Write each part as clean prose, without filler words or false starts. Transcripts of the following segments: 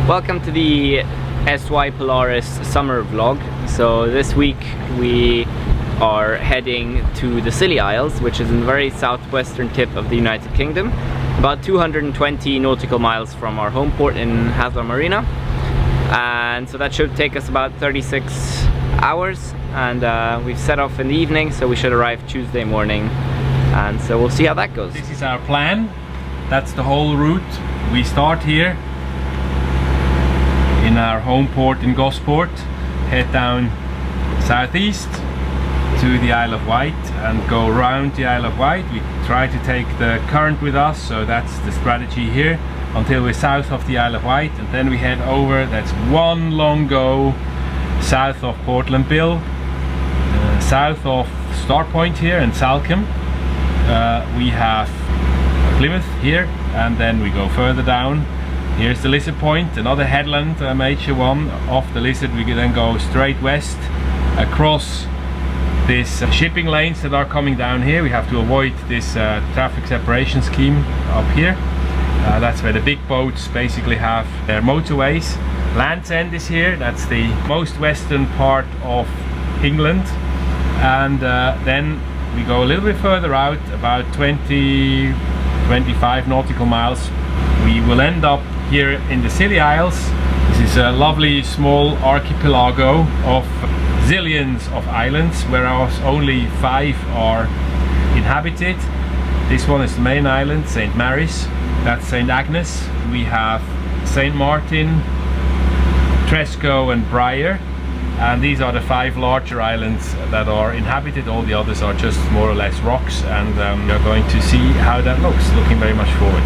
Welcome to the SY Polaris summer vlog. So this week we are heading to the Scilly Isles, which is in the very southwestern tip of the United Kingdom, about 220 nautical miles from our home port in Haslar Marina. And so that should take us about 36 hours, and we've set off in the evening, so we should arrive Tuesday morning, and so we'll see how that goes. This is our plan. That's the whole route. We start here in our home port in Gosport, head down southeast to the Isle of Wight and go around the Isle of Wight. We try to take the current with us, so that's the strategy here, until we're south of the Isle of Wight, and then we head over. That's one long go south of Portland Bill, south of Starpoint here and Salcombe. We have Plymouth here, and then we go further down. Here's the Lizard Point, another headland, major one. Off the Lizard we then go straight west across these shipping lanes that are coming down here. We have to avoid this traffic separation scheme up here. That's where the big boats basically have their motorways. Land's End is here, that's the most western part of England. And then we go a little bit further out, about 20-25 nautical miles. We will end up here in the Scilly Isles. This is a lovely small archipelago of zillions of islands, whereas only 5 are inhabited. This one is the main island, St. Mary's. That's St. Agnes. We have St. Martin, Tresco and Briar. And these are the 5 larger islands that are inhabited. All the others are just more or less rocks, and we're going to see how that looks. Looking very much forward.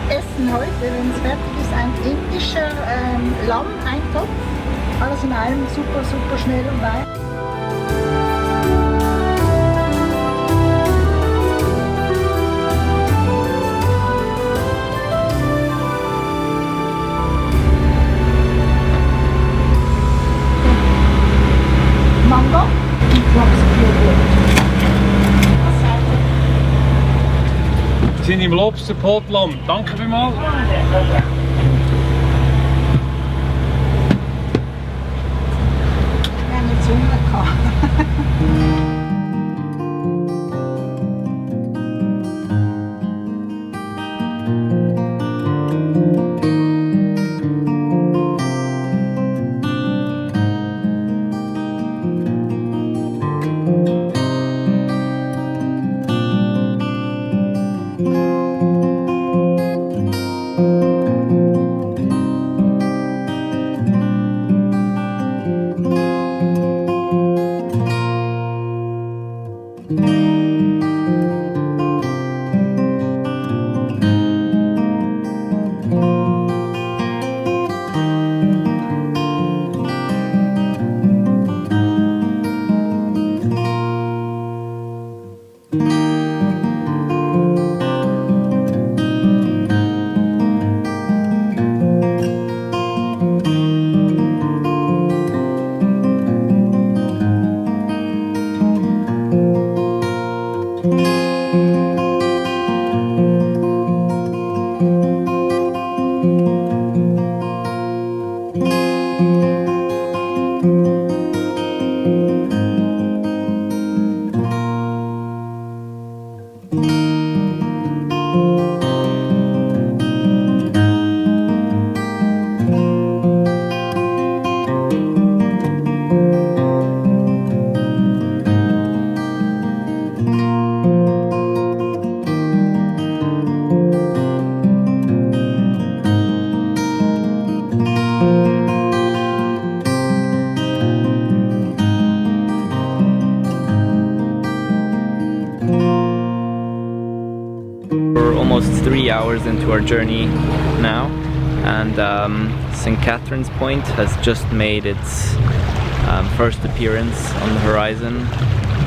Essen heute, wenn es fertig ist, ein indischer Lammeintopf. Alles in allem super schnell und leicht. Mango und Wir sind im Lobsterpotland. Danke vielmals. Wir haben jetzt Hunger gehabt. We're almost 3 hours into our journey now, and St. Catherine's Point has just made its first appearance on the horizon,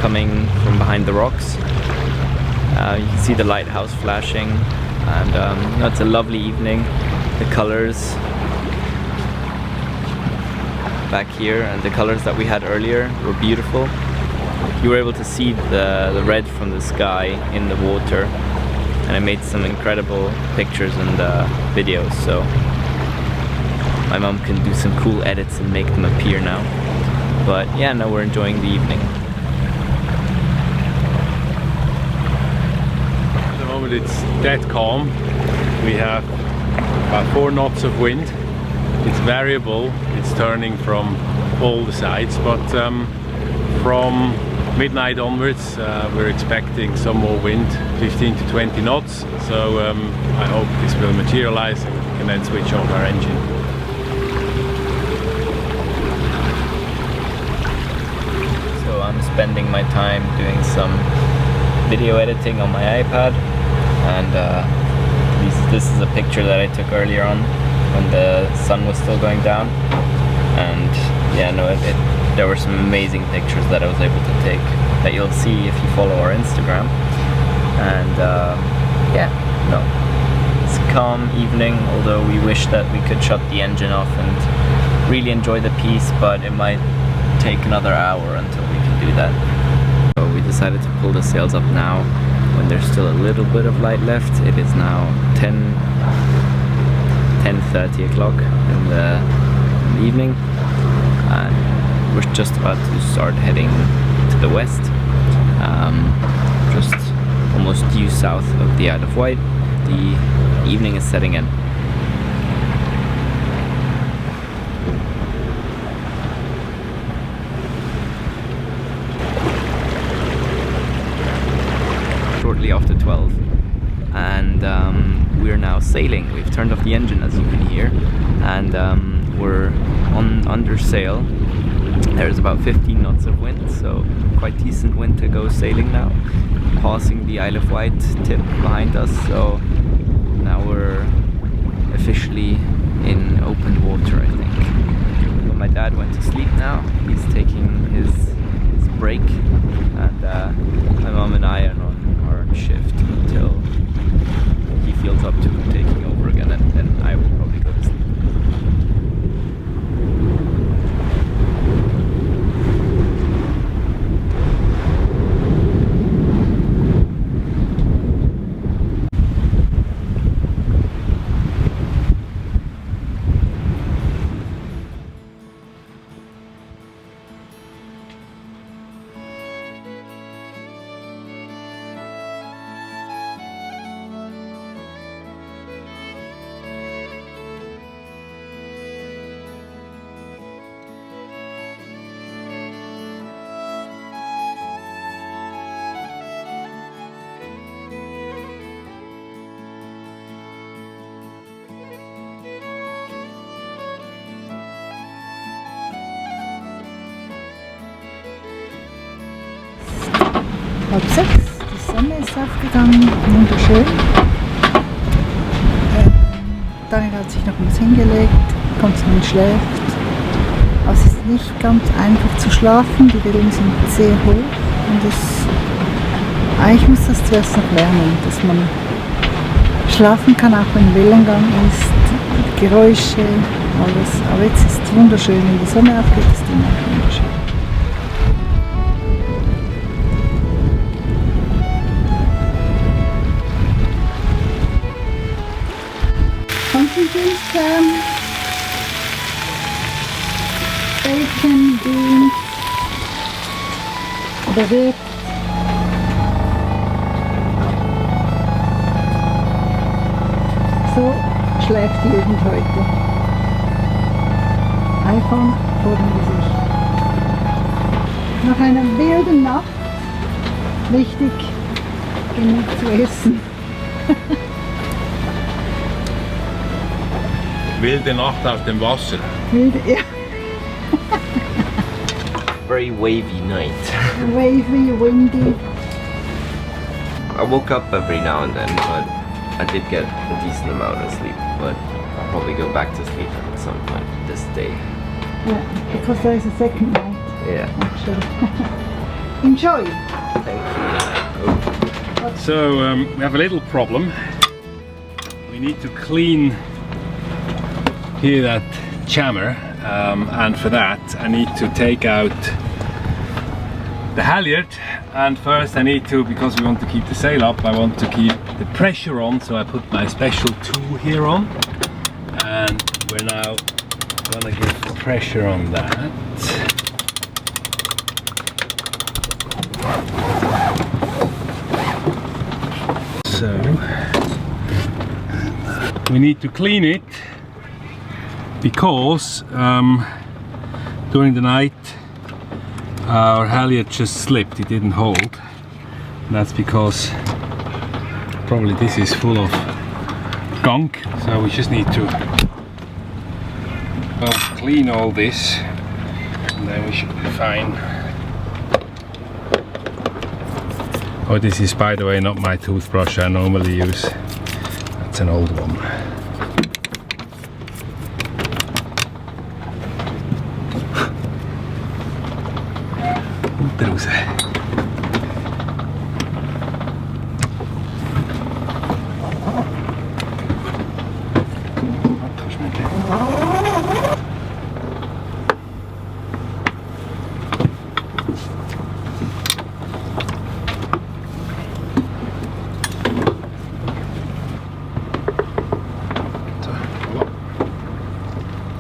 coming from behind the rocks. You can see the lighthouse flashing, and it's a lovely evening. The colours back here and the colours that we had earlier were beautiful. You were able to see the red from the sky in the water, and I made some incredible pictures and videos, so my mum can do some cool edits and make them appear now. But yeah, now we're enjoying the evening. At the moment it's dead calm. We have about 4 knots of wind. It's variable, it's turning from all the sides, but from midnight onwards we're expecting some more wind, 15 to 20 knots, so I hope this will materialize and we can then switch on our engine. So I'm spending my time doing some video editing on my iPad, and this is a picture that I took earlier on when the sun was still going down, and yeah, no, there were some amazing pictures that I was able to take that you'll see if you follow our Instagram. And yeah, no, it's a calm evening, although we wish that we could shut the engine off and really enjoy the piece, but it might take another hour until we can do that. So we decided to pull the sails up now when there's still a little bit of light left. It is now 10:30 o'clock in the evening, and we're just about to start heading to the west, just almost due south of the Isle of Wight. The evening is setting in. Shortly after 12, and we're now sailing. We've turned off the engine, as you can hear, and we're under sail. There's about 15 knots of wind, so quite decent wind to go sailing now. Passing the Isle of Wight tip behind us, so now we're officially in open water, I think. But my dad went to sleep now. He's taking his break, and my mum and I are on our shift until he feels up to taking over again, and then I will probably go to sleep. Halb 6, die Sonne ist aufgegangen, wunderschön. Daniel hat sich noch was hingelegt, kommt und schläft. Aber es ist nicht ganz einfach zu schlafen, die Wellen sind sehr hoch und eigentlich muss das zuerst noch lernen, dass man schlafen kann, auch wenn Wellengang ist, Geräusche, alles. Aber jetzt ist es wunderschön, wenn die Sonne aufgeht, ist die Nacht wunderschön. Bacon, Beans, bewegt. So schläft die Jugend heute. iPhone vor dem Gesicht. Nach einer wilden Nacht wichtig, genug zu essen. Wilde Nacht auf dem Wasser. Wilde, ja. Very wavy night. Wavy, windy. I woke up every now and then, but I did get a decent amount of sleep. But I'll probably go back to sleep at some point this day. Yeah, because there is a second night. Yeah. Actually. Enjoy. Thank you. So we have a little problem. We need to clean here that jammer, and for that I need to take out the halyard, and first I need to, because we want to keep the sail up, I want to keep the pressure on, so I put my special tool here on, and we're now gonna give the pressure on that. So we need to clean it because during the night our halyard just slipped, it didn't hold. And that's because probably this is full of gunk, so we just need to clean all this and then we should be fine. Oh, this is, by the way, not my toothbrush I normally use. That's an old one.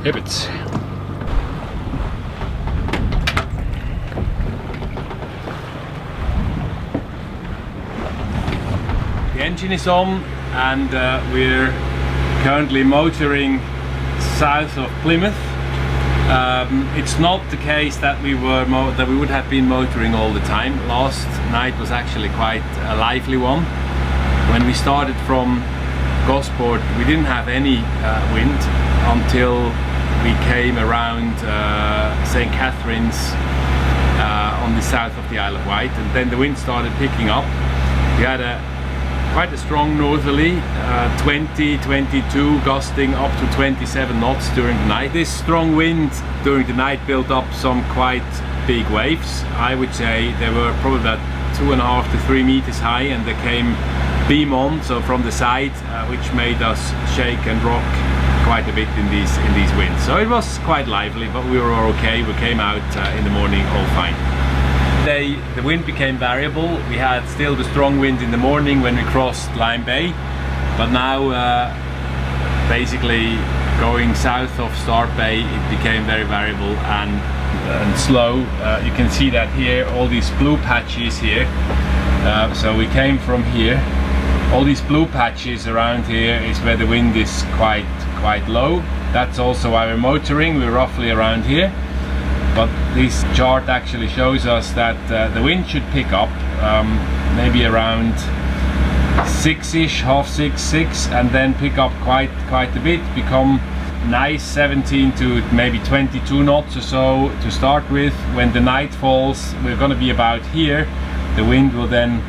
Pivots. The engine is on, and we're currently motoring south of Plymouth. It's not the case that we would have been motoring all the time. Last night was actually quite a lively one. When we started from Gosport, we didn't have any wind until we came around St. Catherine's on the south of the Isle of Wight, and then the wind started picking up. We had quite a strong northerly, 20, 22, gusting up to 27 knots during the night. This strong wind during the night built up some quite big waves. I would say they were probably about 2.5 to 3 meters high, and they came beam on, so from the side, which made us shake and rock quite a bit in these winds. So it was quite lively, but we were okay. We came out in the morning all fine. The wind became variable. We had still the strong wind in the morning when we crossed Lyme Bay, but now basically going south of Start Bay, it became very variable and slow. You can see that here, all these blue patches here. So we came from here. All these blue patches around here is where the wind is quite low. That's also why we're motoring. We're roughly around here, but this chart actually shows us that the wind should pick up maybe around 6ish, half 6, and then pick up quite a bit, become nice 17 to maybe 22 knots or so to start with. When the night falls, we're going to be about here. The wind will then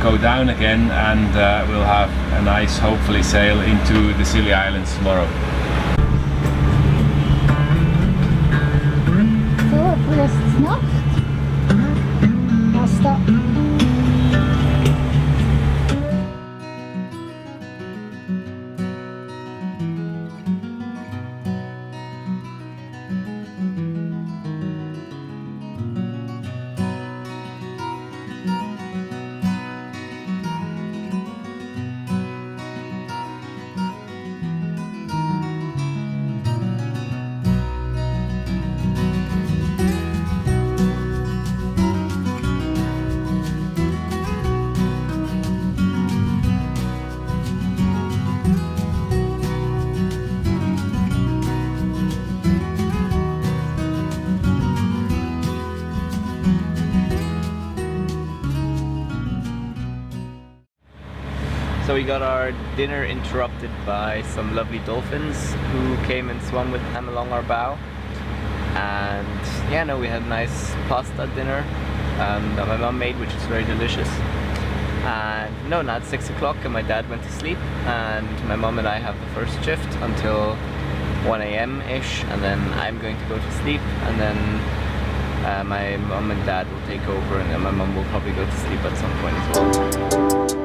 go down again, and we'll have a nice, hopefully, sail into the Scilly Islands tomorrow. So, erst Nacht. Basta. So we got our dinner interrupted by some lovely dolphins who came and swam with them along our bow. And yeah, no, we had a nice pasta dinner that my mum made, which is very delicious. and no, not 6 o'clock, and my dad went to sleep, and my mum and I have the first shift until 1 a.m. ish, and then I'm going to go to sleep, and then my mum and dad will take over, and then my mum will probably go to sleep at some point as well.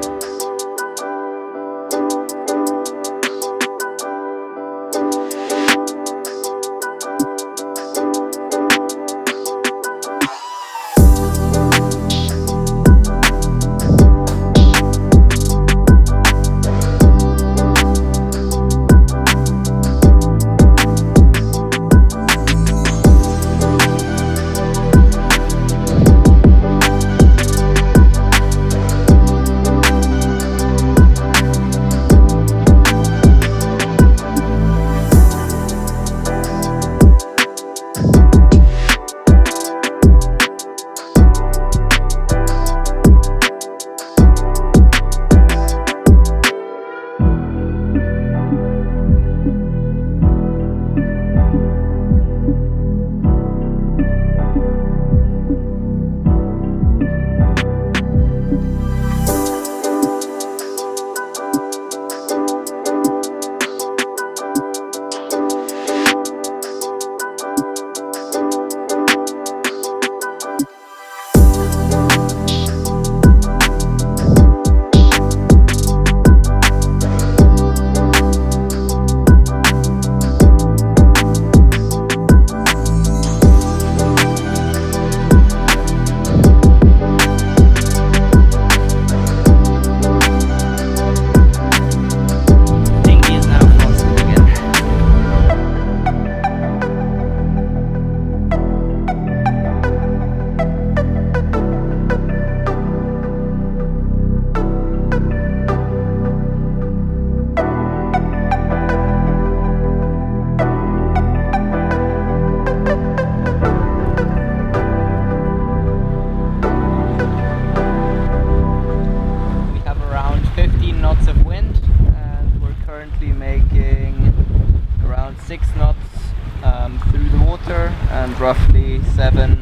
Roughly 7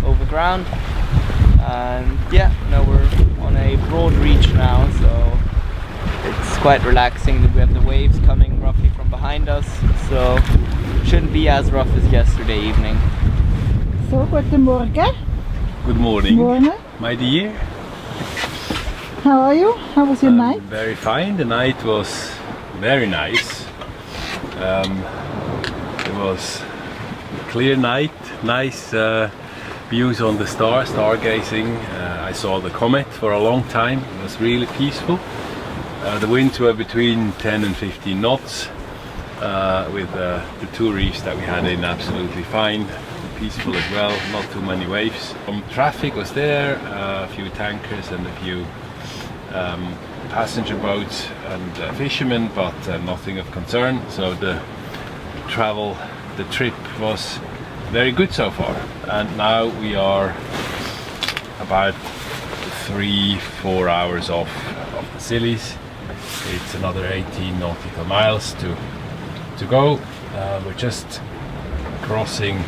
over ground, and yeah, now we're on a broad reach now, so it's quite relaxing. We have the waves coming roughly from behind us, so shouldn't be as rough as yesterday evening. So, guten Morgen. Good morning, Morning. my dear. How are you? How was your night? Very fine. The night was very nice. It was clear night, nice views on the stargazing. I saw the comet for a long time. It was really peaceful. The winds were between 10 and 15 knots, with the 2 reefs that we had in absolutely fine, peaceful as well, not too many waves. Traffic was there, a few tankers and a few passenger boats and fishermen, but nothing of concern. So the trip was very good so far, and now we are about 3-4 hours off of the Scillies. It's another 18 nautical miles to go. We're just crossing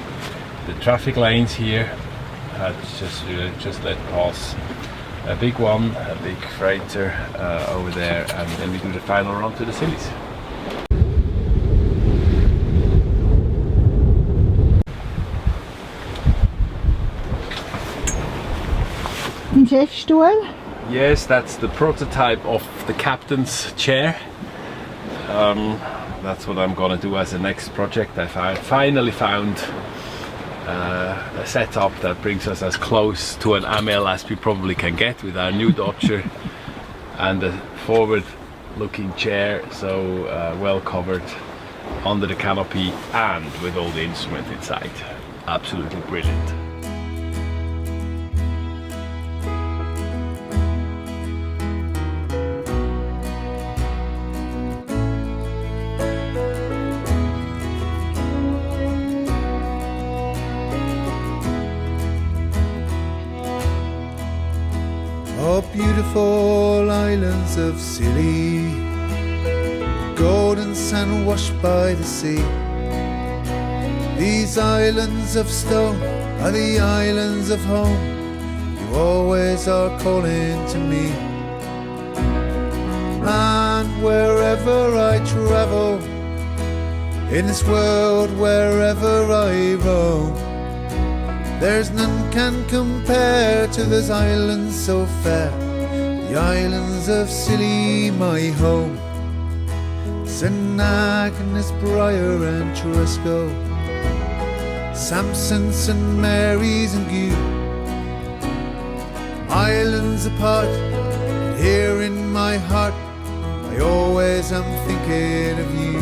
the traffic lanes here. Just let pass a big one, a big freighter over there, and then we do the final run to the Scillies. Den Chefstuhl? Yes, that's the prototype of the captain's chair. That's what I'm gonna do as the next project. I finally found a setup that brings us as close to an Amel as we probably can get with our new Dodger, and a forward-looking chair, so well covered under the canopy and with all the instruments inside. Absolutely brilliant. Oh, beautiful islands of Scilly, golden sand washed by the sea. These islands of stone are the islands of home. You always are calling to me. wherever I travel, in this world wherever I roam, there's none can compare to those islands so fair, the islands of Scilly, my home. St Agnes, Briar and Tresco, Samson, St Mary's and Gue, islands apart, here in my heart I always am thinking of you.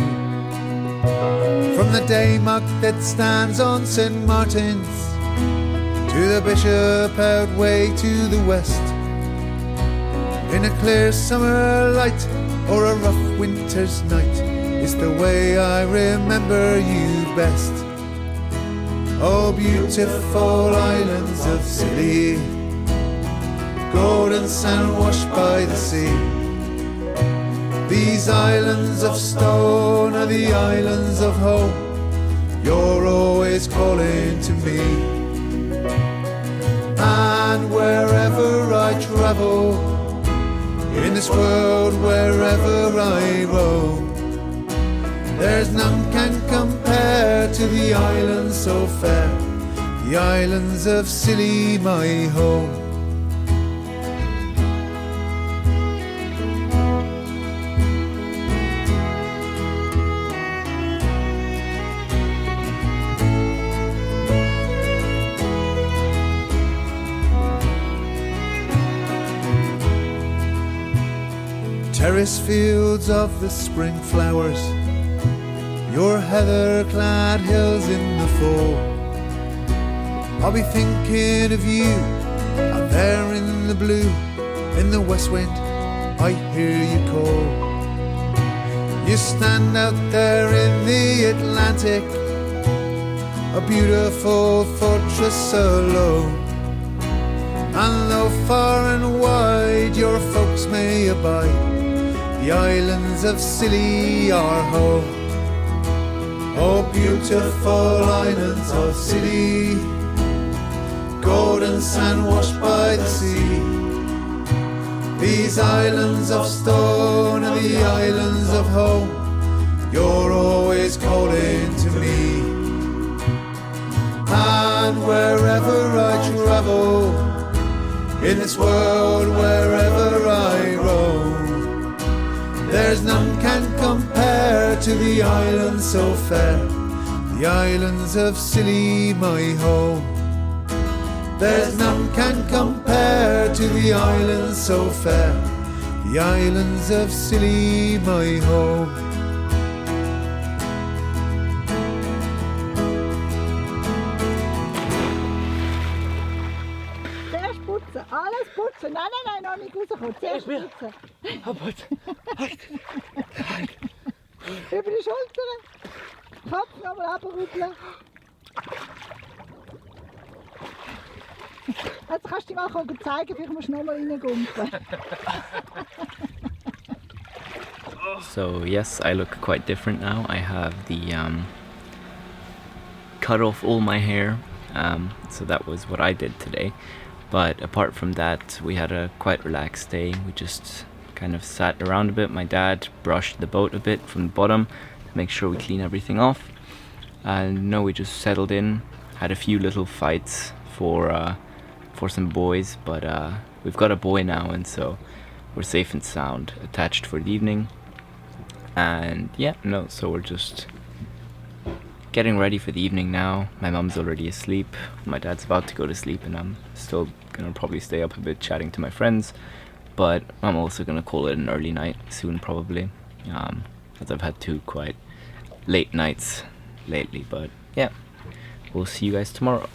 From the daymark that stands on St Martin's, to the bishop out way to the west, in a clear summer light or a rough winter's night, is the way I remember you best. Oh, beautiful islands of Scilly, golden sand washed by the sea, these islands of stone are the islands of home, you're always calling to me. And wherever I travel, in this world wherever I roam, there's none can compare to the islands so fair, the islands of Scilly, my home. Terrace fields of the spring flowers, your heather-clad hills in the fall, I'll be thinking of you out there in the blue, in the west wind I hear you call. You stand out there in the Atlantic, a beautiful fortress alone, and though far and wide your folks may abide, the islands of Scilly are home. Oh, beautiful islands of Scilly, golden sand washed by the sea, these islands of stone are the islands of home, you're always calling to me. And wherever I travel, in this world wherever I roam, there's none can compare to the islands so fair, the islands of Scilly, my home. There's none can compare to the islands so fair, the islands of Scilly, my home. Zuerst putzen, alles putzen. Nein, nein, nein, noch nicht rauskommen. Zuerst putzen. Über die Schultern, Kopf nochmal runterrütteln. Jetzt kannst du dir mal zeigen, vielleicht musst du nochmal reingumpen. So yes, I look quite different now. I have the cut off all my hair, so that was what I did today. But apart from that, we had a quite relaxed day. We just kind of sat around a bit. My dad brushed the boat a bit from the bottom to make sure we clean everything off. And no, we just settled in, had a few little fights for some boys, but we've got a boy now, and so we're safe and sound attached for the evening. And yeah, no, so we're just getting ready for the evening now. My mum's already asleep, my dad's about to go to sleep, and I'm still gonna probably stay up a bit chatting to my friends, but I'm also gonna call it an early night soon probably, as I've had 2 quite late nights lately. But yeah, we'll see you guys tomorrow.